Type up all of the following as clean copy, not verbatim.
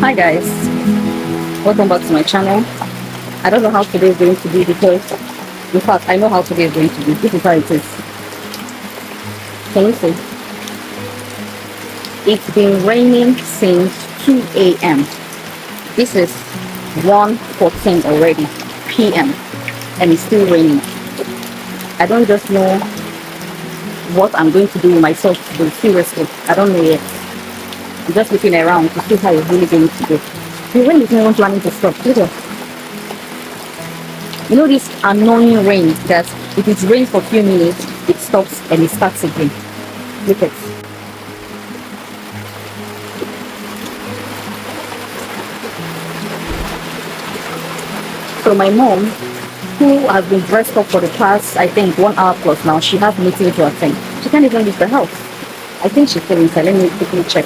Hi guys, welcome back to my channel. I don't know how today is going to be because, in fact, I know how today is going to be. This is how it is. Can you see? It's been raining since 2 a.m. This is 1:14 already p.m. and it's still raining. I don't just know what I'm going to do with myself today. Seriously, I don't know yet. I'm just looking around to see how it's really going to go. The rain is not even planning to stop. Look at, you know this annoying rain that if it rains for a few minutes, it stops and it starts again. Look at. So my mom, who has been dressed up for the past, I think, 1 hour plus now, she has meeting to attend. She can't even leave the house. I think she's still inside. Let me quickly check.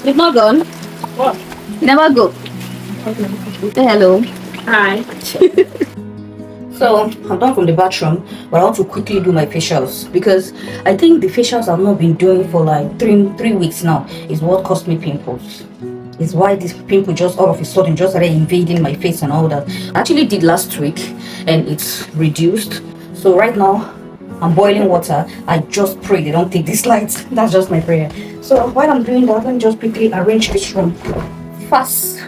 You've not gone? What? You never go. Say hello. Hi. So I'm done from the bathroom, but I want to quickly do my facials because I think the facials I've not been doing for like three weeks now is what caused me pimples. It's why this pimple just all of a sudden just started invading my face and all that. I actually did last week and it's reduced. So right now I'm boiling water. I just pray they don't take this light. That's just my prayer. So while I'm doing that, let me just quickly arrange this room. First.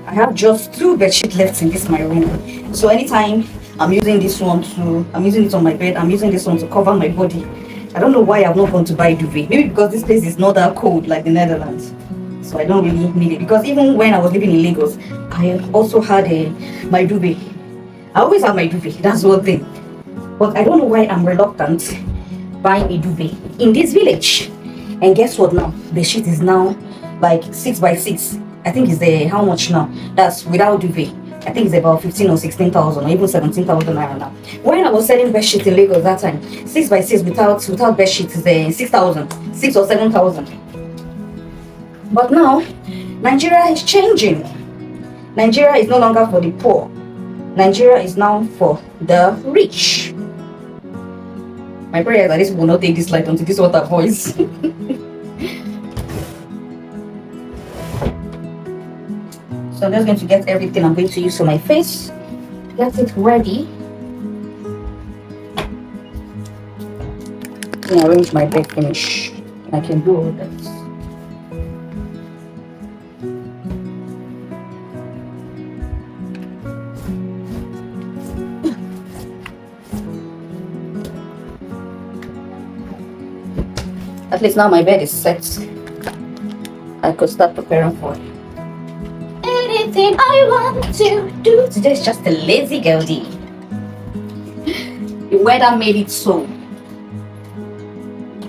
I have just 2 bedsheets left in this my room. So anytime I'm using this one I'm using it on my bed, I'm using this one to cover my body. I don't know why I've not gone to buy duvet. Maybe because this place is not that cold like the Netherlands. So I don't really need it. Because even when I was living in Lagos, I also had my duvet. I always have my duvet, that's one thing. But I don't know why I'm reluctant buying a duvet in this village. And guess what now? The sheet is now like 6 by 6. I think it's how much now? That's without duvet. I think it's about 15 or 16,000 or even 17,000 naira now. When I was selling bed sheets in Lagos that time, 6 by 6 without bed sheets is 6,000, 6 or 7,000. But now, Nigeria is changing. Nigeria is no longer for the poor. Nigeria is now for the rich. My prayer is that this will not take this light onto this water voice. So I'm just going to get everything I'm going to use for my face, get it ready, and arrange my bed finish. I can do all this. At least now my bed is set. I could start preparing for it. Anything I want to do today is just a lazy girl day. The weather made it so.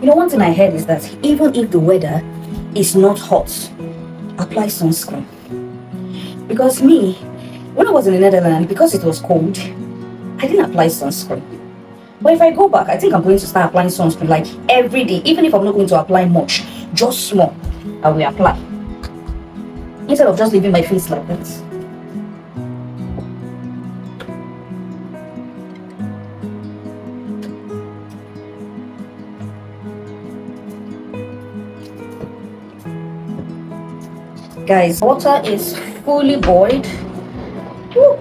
You know, one thing I heard is that even if the weather is not hot, apply sunscreen. Because me, when I was in the Netherlands, because it was cold, I didn't apply sunscreen. But if I go back, I think I'm going to start applying sunscreen like every day. Even if I'm not going to apply much, just small, I will apply. Instead of just leaving my face like that. Guys, water is fully boiled. Woo.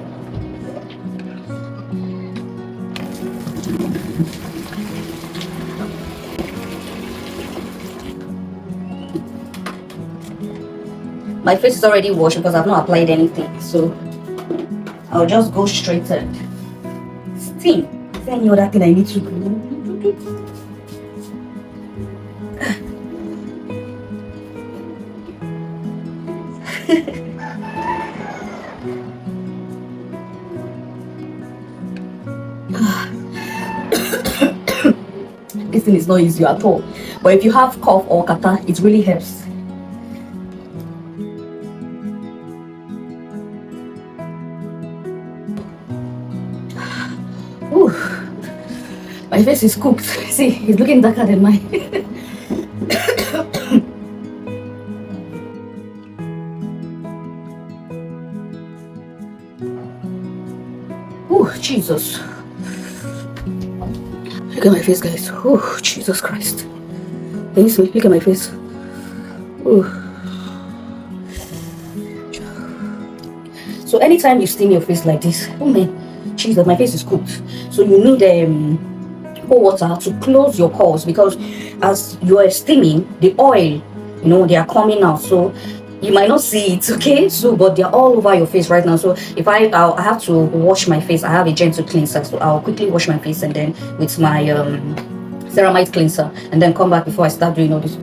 My face is already washed because I've not applied anything, so I'll just go straight and steam. Is there any other thing I need to do? This thing is not easy at all, but if you have cough or kata, it really helps. Ooh, my face is cooked. See, it's looking darker than mine. Ooh, Jesus. Look at my face, guys. Oh, Jesus Christ. Can you see? Look at my face. Oh. So anytime you steam your face like this, oh man, Jesus, my face is cooked. So you need cold water to close your pores, because as you are steaming, the oil, they are coming out. So you might not see it, okay? So, but they're all over your face right now. So if I have to wash my face, I have a gentle cleanser. So I'll quickly wash my face, and then with my ceramide cleanser, and then come back before I start doing all this.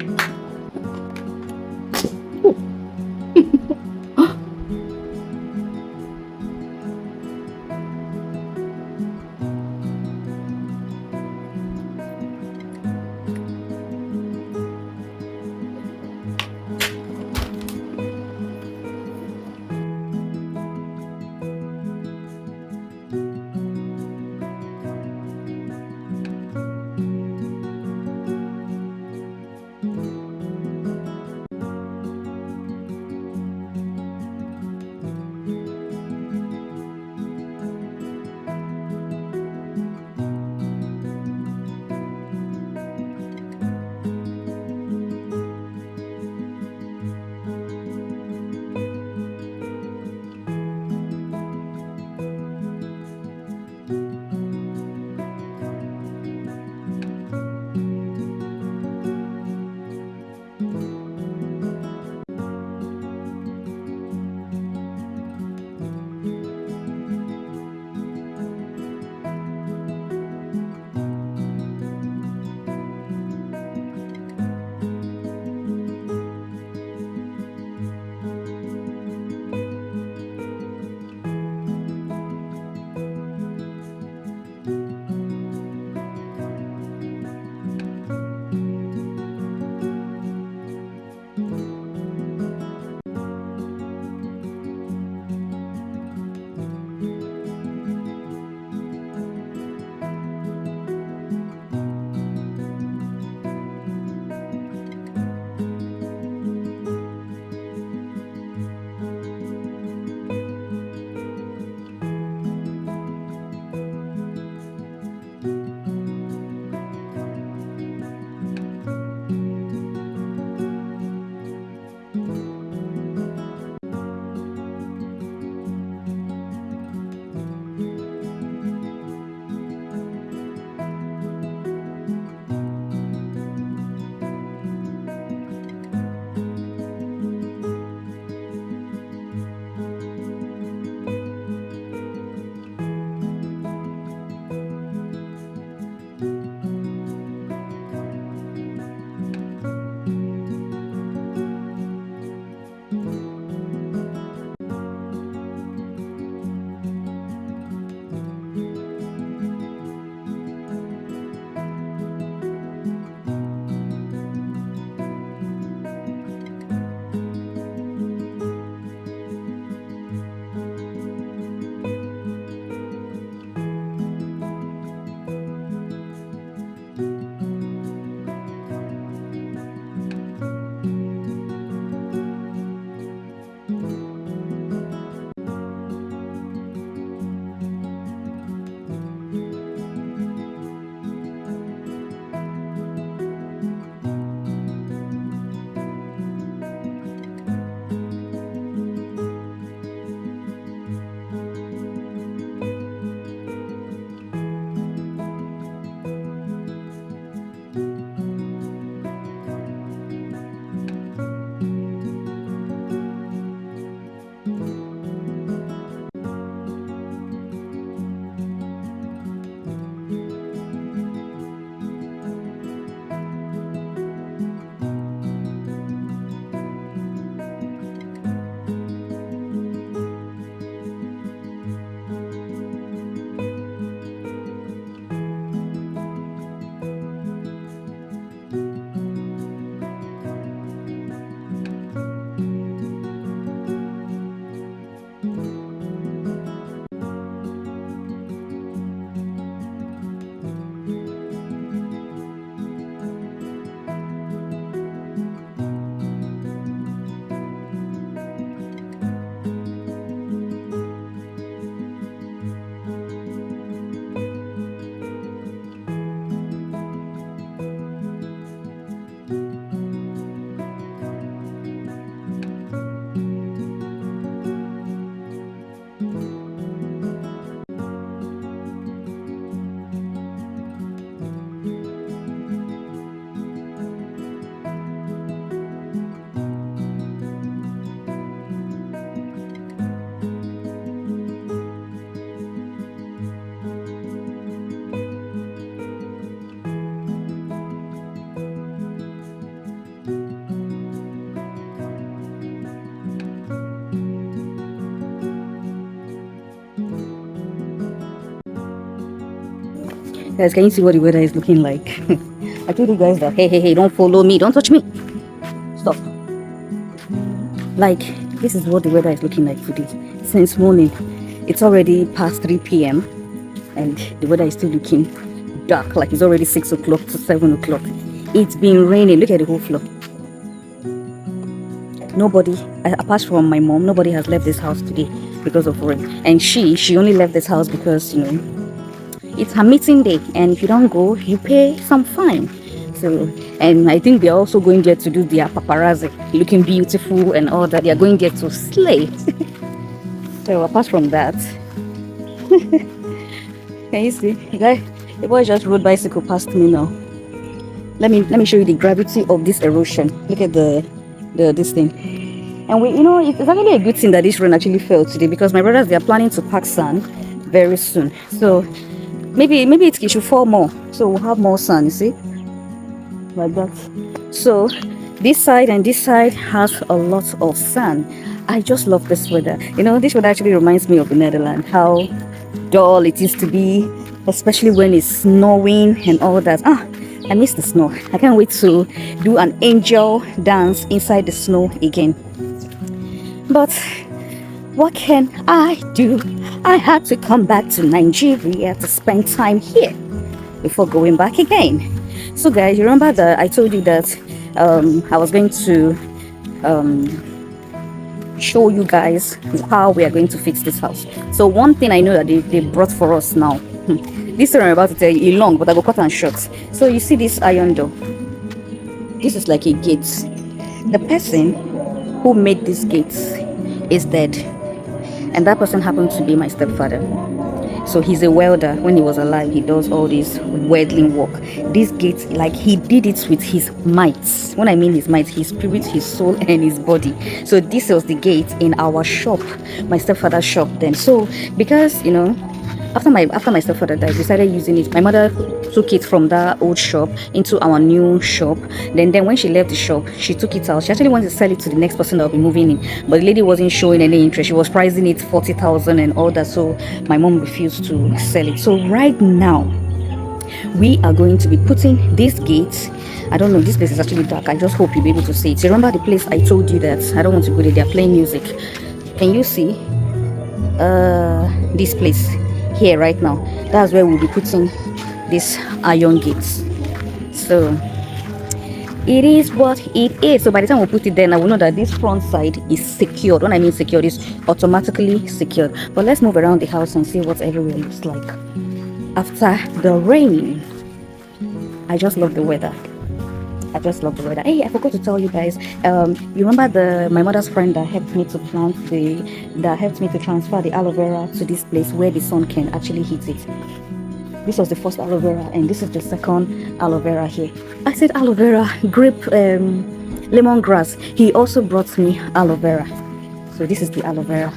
Guys, can you see what the weather is looking like? I told you guys that, hey, don't follow me, don't touch me. Stop. Like, this is what the weather is looking like today. Since morning, it's already past 3 p.m. and the weather is still looking dark, like it's already 6 o'clock to 7 o'clock. It's been raining. Look at the whole floor. Nobody, apart from my mom, nobody has left this house today because of rain. And she only left this house because, you know, it's her meeting day, and if you don't go, you pay some fine. So, and I think they're also going there to do their paparazzi, looking beautiful and all that. They're going there to slay. So apart from that, can you see? The boy just rode bicycle past me now. Let me show you the gravity of this erosion. Look at this thing. And it's actually a good thing that this rain actually fell today, because my brothers, they are planning to pack sand very soon. So maybe it should fall more, so we'll have more sand, you see, like that. So this side and this side has a lot of sand. I just love this weather. This weather actually reminds me of the Netherlands, how dull it is to be, especially when it's snowing and all that. I miss the snow. I can't wait to do an angel dance inside the snow again. But what can I do? I had to come back to Nigeria to spend time here before going back again. So guys, you remember that I told you that I was going to show you guys how we are going to fix this house. So one thing I know that they brought for us now, this story I'm about to tell you is long, but I will cut and short. So you see this iron door, this is like a gate. The person who made this gate is dead, and that person happened to be my stepfather. So he's a welder. When he was alive, he does all this welding work. This gate, like, he did it with his might. When I mean his might, his spirit, his soul, and his body. So this was the gate in our shop, my stepfather's shop then. So because after my stepfather died, we started using it. My mother took it from that old shop into our new shop. Then when she left the shop, she took it out. She actually wanted to sell it to the next person that will be moving in, but the lady wasn't showing any interest. She was pricing it 40,000 and all that, so my mom refused to sell it. So right now we are going to be putting this gate. I don't know, this place is actually dark. I just hope you'll be able to see it. You remember the place I told you that I don't want to go there, they're playing music? Can you see this place here right now? That's where we'll be putting this iron gates. So it is what it is. So by the time we put it there, I will know that this front side is secured. When I mean secured, it's automatically secured. But let's move around the house and see what everywhere looks like after the rain. I just love the weather. Hey, I forgot to tell you guys, you remember my mother's friend that helped me to transfer the aloe vera to this place where the sun can actually hit it? This was the first aloe vera, and this is the second aloe vera here. I said aloe vera, grape, lemongrass. He also brought me aloe vera. So this is the aloe vera.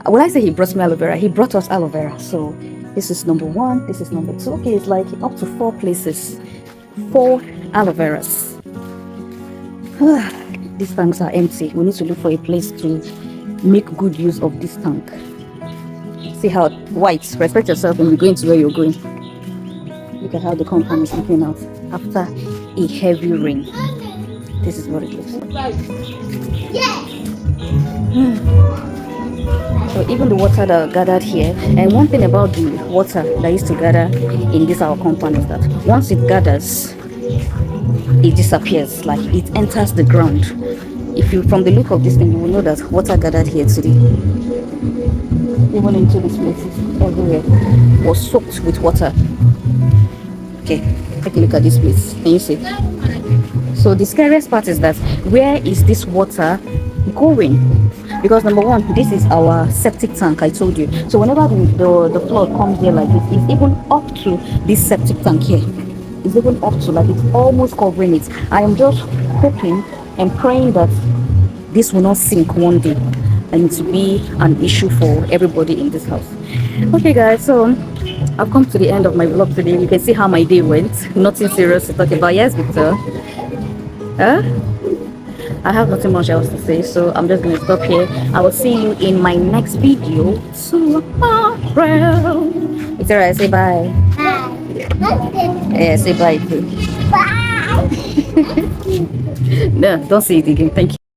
When I say he brought me aloe vera, he brought us aloe vera. So this is number 1, this is number 2. Okay, it's like up to 4 places, 4 aloe veras. These tanks are empty. We need to look for a place to make good use of this tank. See how white. Respect yourself when you're going to where you're going. Look at how the compound is looking out after a heavy rain. This is what it looks like. So even the water that gathered here, and one thing about the water that used to gather in this our compound is that once it gathers, it disappears, like it enters the ground. If you, from the look of this thing, you will know that water gathered here today, even into these places, everywhere was soaked with water. Okay, take a look at this place. Can you see? So the scariest part is that where is this water going? Because number 1, this is our septic tank, I told you. So whenever the flood comes here like this, it's even up to this septic tank here. It's even up to, like, it's almost covering it. I am just hoping and praying that this will not sink one day and to be an issue for everybody in this house. Okay guys, so I've come to the end of my vlog today. You can see how my day went. Nothing serious to talk about. Yes, Victor? I have nothing much else to say, so I'm just going to stop here. I will see you in my next video tomorrow. Victoria, say bye. Bye. Yeah, say bye. Bye. No, don't say it again. Thank you.